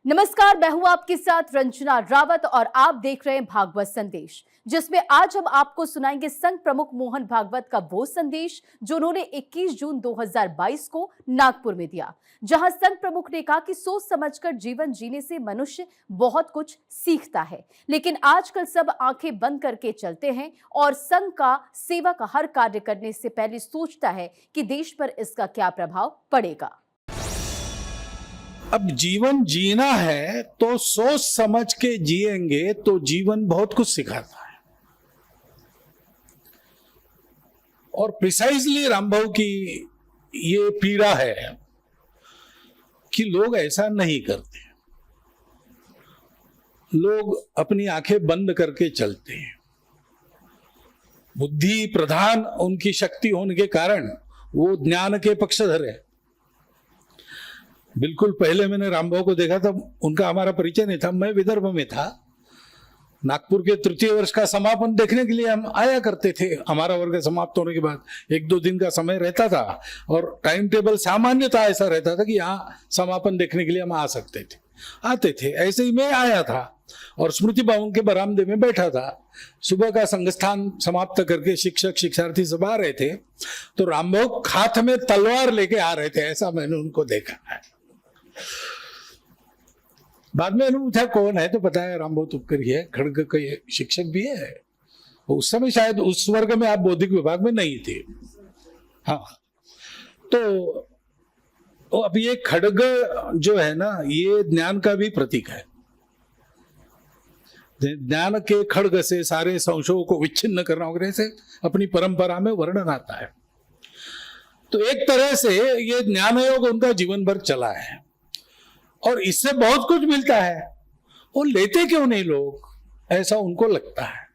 नमस्कार, मैं हूं आपके साथ रंजना रावत और आप देख रहे हैं भागवत संदेश, जिसमें आज हम आपको सुनाएंगे संघ प्रमुख मोहन भागवत का वो संदेश जो उन्होंने 21 जून 2022 को नागपुर में दिया, जहां संघ प्रमुख ने कहा कि सोच समझकर जीवन जीने से मनुष्य बहुत कुछ सीखता है, लेकिन आजकल सब आंखें बंद करके चलते हैं और संघ का सेवा का हर कार्य करने से पहले सोचता है कि देश पर इसका क्या प्रभाव पड़ेगा। अब जीवन जीना है तो सोच समझ के जिएंगे तो जीवन बहुत कुछ सिखाता है। और प्रिसाइजली रामभाऊ की ये पीड़ा है कि लोग ऐसा नहीं करते। लोग अपनी आंखें बंद करके चलते हैं। बुद्धि प्रधान उनकी शक्ति होने के कारण वो ज्ञान के पक्षधर है। बिल्कुल पहले मैंने रामभाऊ को देखा था, उनका हमारा परिचय नहीं था। मैं विदर्भ में था। नागपुर के तृतीय वर्ष का समापन देखने के लिए हम आया करते थे। हमारा वर्ग समाप्त होने के बाद 1-2 दिन का समय रहता था और टाइम टेबल सामान्यतः ऐसा रहता था कि यहाँ समापन देखने के लिए हम आ सकते थे, आते थे। ऐसे ही मैं आया था और स्मृति भवन के बरामदे में बैठा था। सुबह का संगस्थान समाप्त करके शिक्षक शिक्षार्थी सब आ रहे थे तो रामभाऊ हाथ में तलवार लेके आ रहे थे। ऐसा मैंने उनको देखा है। बाद में पूछा कौन है तो पता है रामभाऊ तुपकर ही है, खड़ग के शिक्षक भी है। उस समय शायद उस वर्ग में आप बौद्धिक विभाग में नहीं थे। हाँ, तो अब ये खड़ग जो है ना, ये ज्ञान का भी प्रतीक है। ज्ञान के खड़ग से सारे संशयों को विच्छिन्न करना वगैरह से अपनी परंपरा में वर्णन आता है। तो एक तरह से ये ज्ञान योग उनका जीवन भर चला है और इससे बहुत कुछ मिलता है। वो लेते क्यों नहीं लोग, ऐसा उनको लगता है।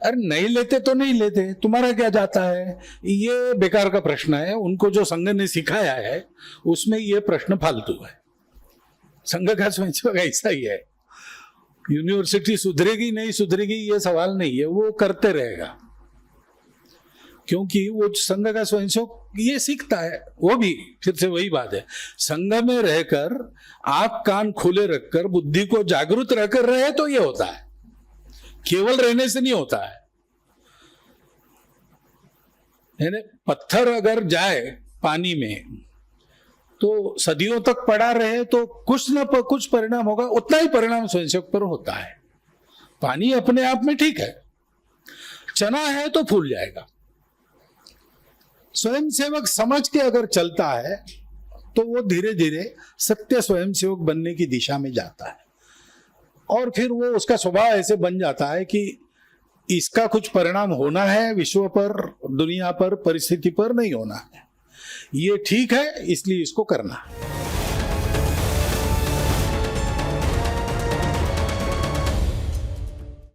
अरे नहीं लेते तो नहीं लेते, तुम्हारा क्या जाता है, ये बेकार का प्रश्न है। उनको जो संघ ने सिखाया है उसमें ये प्रश्न फालतू है। संघ का स्वयंसेवक ऐसा ही है। यूनिवर्सिटी सुधरेगी नहीं सुधरेगी ये सवाल नहीं है, वो करते रहेगा, क्योंकि वो संघ का स्वयंसेवक ये सीखता है। वो भी फिर से वही बात है, संघ में रहकर आंख कान खुले रखकर बुद्धि को जागरूक रहकर रहे तो ये होता है, केवल रहने से नहीं होता है। यानी पत्थर अगर जाए पानी में तो सदियों तक पड़ा रहे तो कुछ न कुछ परिणाम होगा, उतना ही परिणाम स्वयंसेवक पर होता है। पानी अपने आप में ठीक है, चना है तो फूल जाएगा। स्वयंसेवक समझ के अगर चलता है तो वो धीरे धीरे सत्य स्वयंसेवक बनने की दिशा में जाता है और फिर वो उसका स्वभाव ऐसे बन जाता है कि इसका कुछ परिणाम होना है विश्व पर, दुनिया पर, परिस्थिति पर नहीं होना है। ये ठीक है इसलिए इसको करना है।